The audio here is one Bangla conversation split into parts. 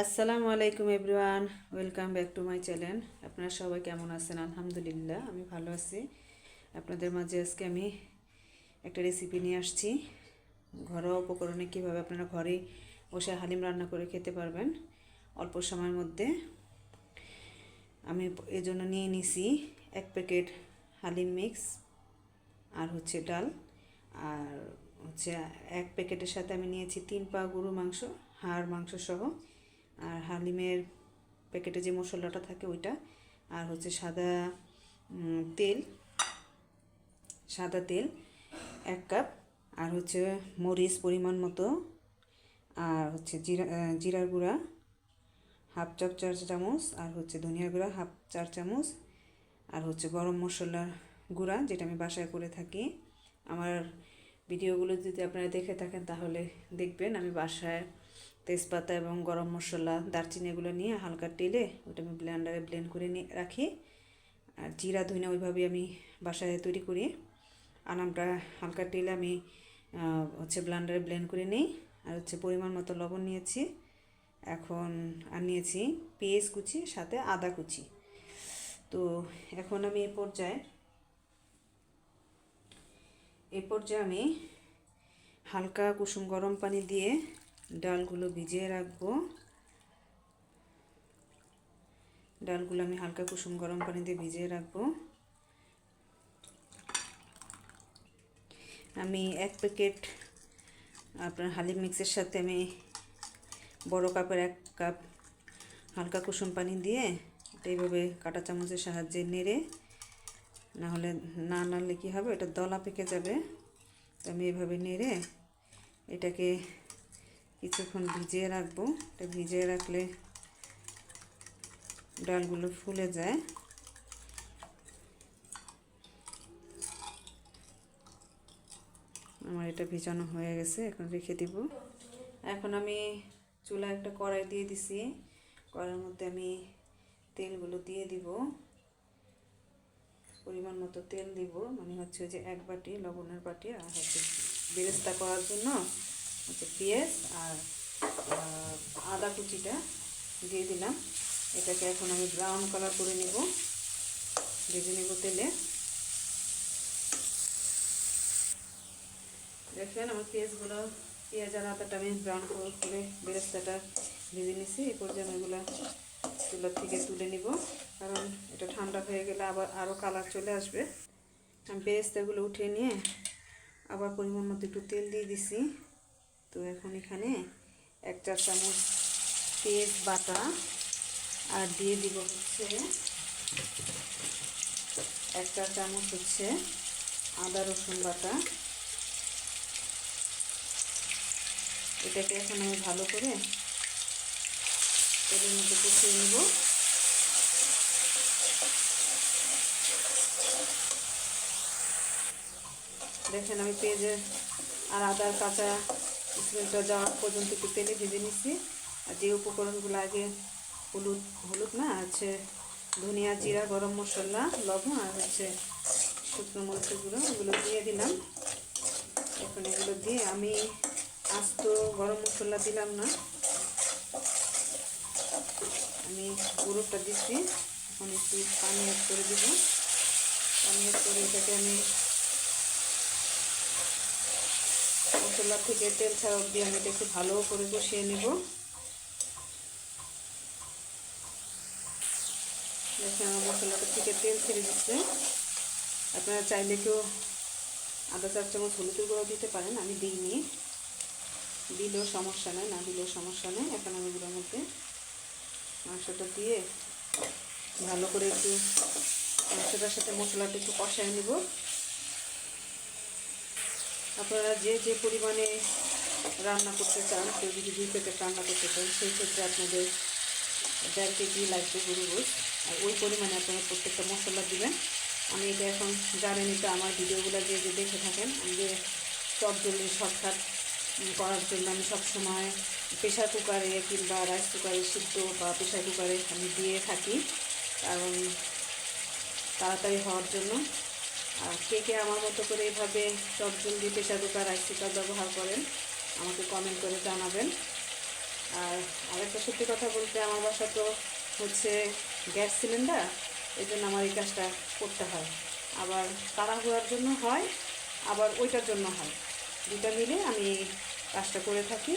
আসসালামু আলাইকুম everyone, welcome back to my channel. আপনারা সবাই কেমন আছেন? আলহামদুলিল্লাহ আমি ভালো আছি। আপনাদের মাঝে আজকে আমি একটা রেসিপি নিয়ে আসছি। ঘরোয়া উপকরণে কীভাবে আপনারা ঘরে বসে হালিম রান্না করে খেতে পারবেন অল্প সময়ের মধ্যে। আমি এজন্য নিয়ে নিছি 1 প্যাকেট হালিম মিক্স, আর হচ্ছে ডাল, আর হচ্ছে 1 প্যাকেটের সাথে আমি নিয়েছি 3 পা গরু মাংস, হাড় মাংস সহ, আর হালিমের প্যাকেটে যে মশলাটা থাকে ওইটা, আর হচ্ছে তেল সাদা তেল 1 কাপ, আর হচ্ছে মরিচ পরিমাণ মতো, আর হচ্ছে জিরার গুঁড়া হাফ চা চামচ, আর হচ্ছে ধনিয়ার গুঁড়া হাফ 4 চামচ, আর হচ্ছে গরম মশলার গুঁড়া যেটা আমি বাসায় করে থাকি। আমার ভিডিওগুলো যদি আপনারা দেখে থাকেন তাহলে দেখবেন আমি বাসায় তেজপাতা এবং গরম মশলা, দারচিনি এগুলো নিয়ে হালকা তেলে ওটা আমি ব্লেন্ডারে ব্লেন্ড করে নিয়ে রাখি। আর জিরা ধনিয়া ওইভাবেই আমি বাসায় তৈরি করি। আনামটা হালকা তেলে আমি হচ্ছে ব্লেন্ডারে ব্লেন্ড করে নিই। আর হচ্ছে পরিমাণ মতো লবণ নিয়েছি, এখন আর নিয়েছি পেঁয়াজ কুচি, সাথে আদা কুচি। তো এখন আমি এই পর্যায়ে আমি হালকা কুসুম গরম পানি দিয়ে ডালগুলো ভিজিয়ে রাখবো। ডালগুলো আমি হালকা কুসুম গরম পানি দিয়ে ভিজিয়ে রাখবো। আমি 1 প্যাকেট আপনার হালিম মিক্সের সাথে আমি বড় কাপের 1 কাপ হালকা কুসুম পানি দিয়ে এইভাবে কাঁটা চামচের সাহায্যে নেড়ে, না নাড়লে কী হবে, এটা দলা পেকে যাবে। তো আমি এইভাবে নেড়ে এটাকে কিছুক্ষণ ভিজিয়ে রাখবো। এটা ভিজিয়ে রাখলে ডালগুলো ফুলে যায়। আমার এটা ভিজানো হয়ে গেছে, এখন রেখে দিব। এখন আমি চুলায় একটা কড়াই দিয়ে দিছি। কড়াইয়ের মধ্যে আমি তেলগুলো দিয়ে দিব, পরিমাণ মতো তেল দিব, মানে হচ্ছে যে 1 বাটি লবণের বাটি, আর হচ্ছে বেরেস্তা করার জন্য হচ্ছে পেঁয়াজ আর আদা কুচিটা দিয়ে দিলাম। এটাকে এখন আমি ব্রাউন কালার করে নেব, ভেজে নেব তেলে। দেখেন আমার পেঁয়াজ আর আদাটা আমি ব্রাউন করে বেরেস্তাটা ভেজে নিছি। এই পর্যায়ে আমি এগুলো চুলা থেকে তুলে নিব, কারণ এটা ঠান্ডা হয়ে গেলে আবার আরও কালার চলে আসবে। আমি বেরেস্তাগুলো উঠিয়ে নিয়ে আবার পরিমাণ মতো একটু তেল দিয়ে দিছি। তো এখন এখানে 1 চা চামচ পেঁয়াজ বাটা, আর দিয়ে দিব হচ্ছে 1 চা চামচ হচ্ছে আদা রসুন বাটা। এটাকে এখন আমি ভালো করে তেলের মধ্যে কষিয়ে নেব। দেখেন আমি পেঁয়াজের আর আদার কাঁচা স্মেলটা যাওয়া পর্যন্ত একটু তেলে ভেজে নিচ্ছি। আর যে উপকরণগুলো আগে হলুদ না আছে ধনিয়া, জিরা, গরম মশলা, লবণ, আর হচ্ছে শুকনো মরিচের গুঁড়ো, এগুলো দিয়ে দিলাম। এখন এগুলো দিয়ে আমি আস্ত গরম মশলা দিলাম না, আমি গুঁড়োটা দিচ্ছি। এখন একটু পানি অ্যাড করে দিব। পানি অ্যাড করে এটাকে আমি মশলা থেকে তেল ছাড়া অবধি আমি এটা একটু ভালো করে কষিয়ে নেব। দেখেন আমার মশলাটা থেকে তেল ছেড়ে দিচ্ছে। আপনারা চাইলে কেউ আধা 4 চামচ হলুদের গুঁড়ো দিতে পারেন, আমি দিইনি, দিলেও সমস্যা নেই, না দিলেও সমস্যা নেই। এখন আমি এগুলোর মধ্যে মাংসটা দিয়ে ভালো করে একটু মাংসটার সাথে মশলাটা একটু কষায় নেব। আপনারা যে পরিমাণে রান্না করতে চান, কেউ যদি 2 প্যাকেট রান্না করতে চান, সেই ক্ষেত্রে আপনাদের 1.5 কেজি লাগবে গরুর গোশত, আর ওই পরিমাণে আপনারা প্রত্যেকটা মশলা দিবেন। আমি এটা এখন জানেন, এটা আমার ভিডিওগুলো যে দেখে থাকেন, আমি যে চটজলদি শর্টকাট করার জন্য আমি সবসময় প্রেশার কুকারে কিংবা রাইস কুকারে সিদ্ধ বা প্রেশার কুকারে আমি দিয়ে থাকি, কারণ তাড়াতাড়ি হওয়ার জন্য। আর কে আমার মতো করে এভাবে চটজলদি প্রেশার কুকার, রাইস কুকার ব্যবহার করেন আমাকে কমেন্ট করে জানাবেন। আর আরেকটা সত্যি কথা বলতে, আমার বাসা তো হচ্ছে গ্যাস সিলিন্ডার, এই জন্য আমার এই কাজটা করতে হয়। আবার তাড়াহুড়ার জন্য হয়, আবার ওইটার জন্য হয়, দুটা মিলে আমি কাজটা করে থাকি।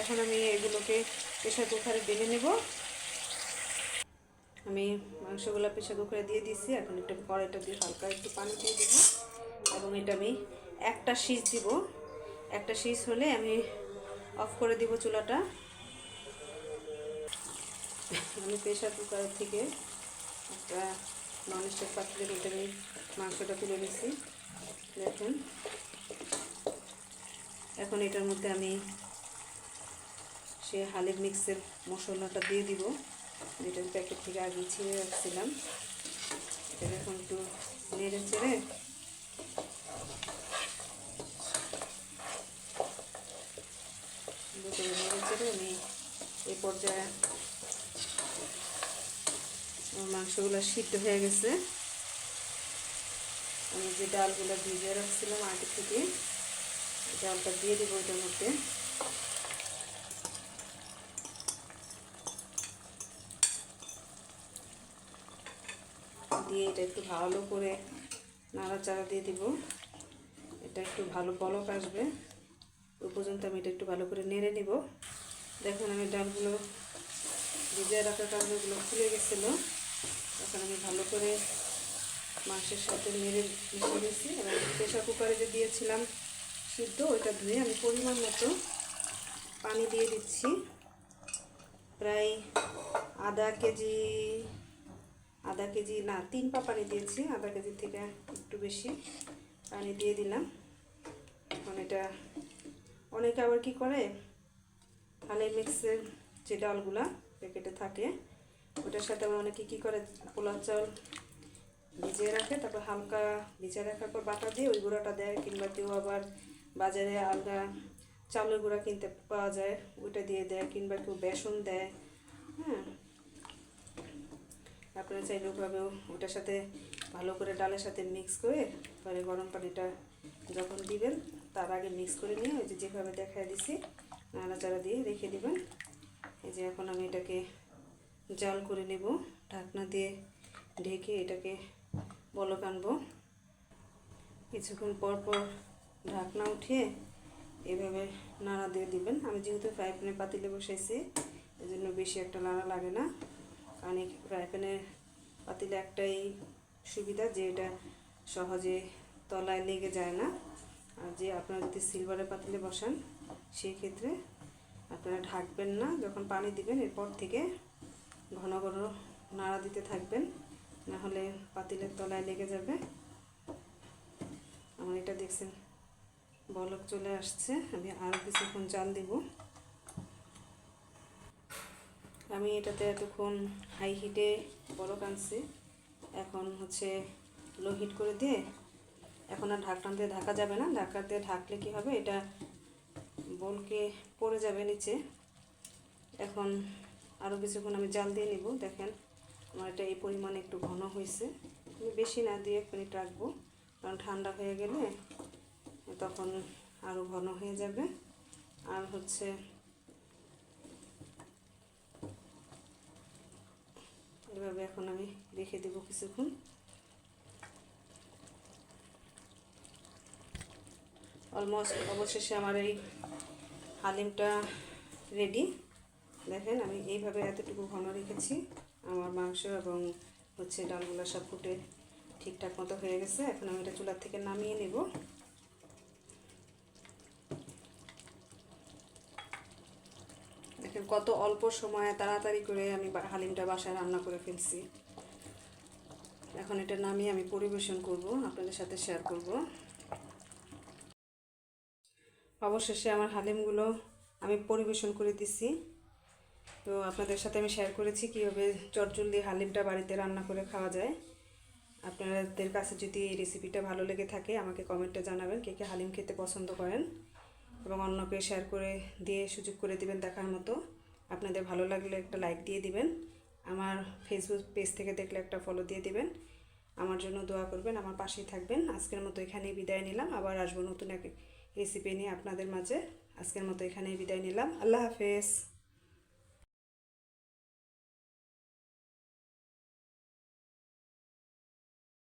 এখন আমি এগুলোকে প্রেশার কুকারে ঢেলে নেব। আমি মাংসগুলো প্রেশার কুকারে দিয়ে দিয়েছি। এখন একটু কড়াইটা দিয়ে হালকা একটু পানি দিয়ে দেব এবং এটা আমি একটা সিজ দিব। একটা সিজ হলে আমি অফ করে দিব চুলাটা। আমি প্রেশার কুকার থেকে একটা ননস্টিক পাত্রের মধ্যে আমি মাংসটা তুলে নিয়েছি, দেখুন। এখন এটার মধ্যে আমি সে হালিম মিক্সের মশলাটা দিয়ে দিব, যেটা প্যাকেট থেকে আগে ছিঁড়ে রাখছিলাম। এটা এখন একটু নেড়ে চেড়ে আমি এই পর্যায়ে মাংসগুলো সিদ্ধ হয়ে গেছে। আমি যে ডালগুলো ভিজিয়ে রাখছিলাম আগে থেকে, ডালটা দিয়ে দেবো এটার মধ্যে। দিয়ে এটা একটু ভালো করে নাড়াচাড়া দিয়ে দিব। এটা একটু ভালো বলক আসবে ওই পর্যন্ত আমি এটা একটু ভালো করে নেড়ে নিব। দেখুন আমি ডালগুলো ভিজিয়ে রাখার কারণে ওগুলো খুলে গেছিলো। এখন আমি ভালো করে মাংসের সাথে নেড়ে মিশিয়ে দিয়েছি এবং প্রেশার কুকারে যে দিয়েছিলাম সিদ্ধ, ওইটা ধুয়ে আমি পরিমাণ মতো পানি দিয়ে দিচ্ছি। প্রায় আধা কেজি না, 3 পা পানি দিয়েছি। আধা কেজির থেকে একটু বেশি পানি দিয়ে দিলাম। এখন এটা অনেকে আবার কি করে, হালিম মিক্সের যে ডালগুলা প্যাকেটে থাকে ওটার সাথে আবার অনেকে কী করে, পোলাও চাল ভিজিয়ে রাখে, তারপর হালকা ভিজিয়ে রাখার পর বাটা দিয়ে ওই গুঁড়াটা দেয়, কিংবা কেউ আবার বাজারে আলগা চাউলের গুঁড়া কিনতে পাওয়া যায়, ওইটা দিয়ে দেয়, কিংবা কেউ বেসন দেয়। হ্যাঁ, আপনারা চাইলে ওভাবেও ওটার সাথে ভালো করে ডালের সাথে মিক্স করে পরে গরম পানিটা যখন দিবেন তার আগে মিক্স করে নিয়ে ওই যেভাবে দেখায় দিছি নাড়াচাড়া দিয়ে রেখে দিবেন। এই যে এখন আমি এটাকে জাল করে নেব, ঢাকনা দিয়ে ঢেকে এটাকে বলক আনবো। কিছুক্ষণ পর পর ঢাকনা উঠিয়ে এভাবে নাড়া দিয়ে দিবেন। আমি যেহেতু ফ্রাই প্যানে পাতিলে বসাইছি এই জন্য বেশি একটা নাড়া লাগে না, কারণ এই ফ্রাই প্যানে পাতিলে একটাই সুবিধা যে এটা সহজে তলায় লেগে যায় না। আর যে আপনারা যদি সিলভারের পাতিলে বসান সেই ক্ষেত্রে আপনারা ঢাকবেন না, যখন পানি দিবেন এরপর থেকে ঘন ঘন নাড়া দিতে থাকবেন, না হলে পাতিলের তলায় লেগে যাবে। আমার এটা দেখছেন বলক চলে আসছে, আমি আরও কিছুক্ষণ জাল দিব। আমি এটাতে এতক্ষণ হাই হিটে বলক আনছি, এখন হচ্ছে লো হিট করে দিয়ে, এখন আর ঢাকনা দিয়ে ঢাকা যাবে না। ঢাকা দিয়ে ঢাকলে কি হবে, এটা বলকে পড়ে যাবে নিচে। এখন আরও কিছুক্ষণ আমি জাল দিয়ে নিব। দেখেন আমার এটা এই পরিমাণে একটু ঘন হয়েছে, আমি বেশি না দিয়ে 1 মিনিট রাখবো, কারণ ঠান্ডা হয়ে গেলে তখন আরও ঘন হয়ে যাবে। আর হচ্ছে এভাবে এখন আমি রেখে দেব কিছুক্ষণ। অলমোস্ট অবশেষে আমার এই হালিমটা রেডি। দেখেন আমি এইভাবে এতটুকু ঘন রেখেছি, আমার মাংস এবং হচ্ছে ডালগুলো সব ফুটে ঠিকঠাক মতো হয়ে গেছে। এখন আমি এটা চুলার থেকে নামিয়ে নেব। দেখেন কত অল্প সময়ে তাড়াতাড়ি করে আমি হালিমটা বাসায় রান্না করে ফেলছি। এখন এটা নামিয়ে আমি পরিবেশন করব, আপনাদের সাথে শেয়ার করব। অবশেষে আমার হালিমগুলো আমি পরিবেশন করে দিছি। তো আপনাদের সাথে আমি শেয়ার করেছি কীভাবে চটজলদি হালিমটা বাড়িতে রান্না করে খাওয়া যায়। আপনাদের কাছে যদি এই রেসিপিটা ভালো লেগে থাকে আমাকে কমেন্টে জানাবেন কে কে হালিম খেতে পছন্দ করেন, এবং অন্যকে শেয়ার করে দিয়ে সুযোগ করে দিবেন দেখার মতো। আপনাদের ভালো লাগলে একটা লাইক দিয়ে দিবেন, আমার ফেসবুক পেজ থেকে দেখলে একটা ফলো দিয়ে দিবেন। আমার জন্য দোয়া করবেন, আমার পাশেই থাকবেন। আজকের মতো এখানেই বিদায় নিলাম, আবার আসবো নতুন এক রেসিপি নিয়ে আপনাদের মাঝে। আজকের মতো এখানেই বিদায় নিলাম, আল্লাহ হাফেজ।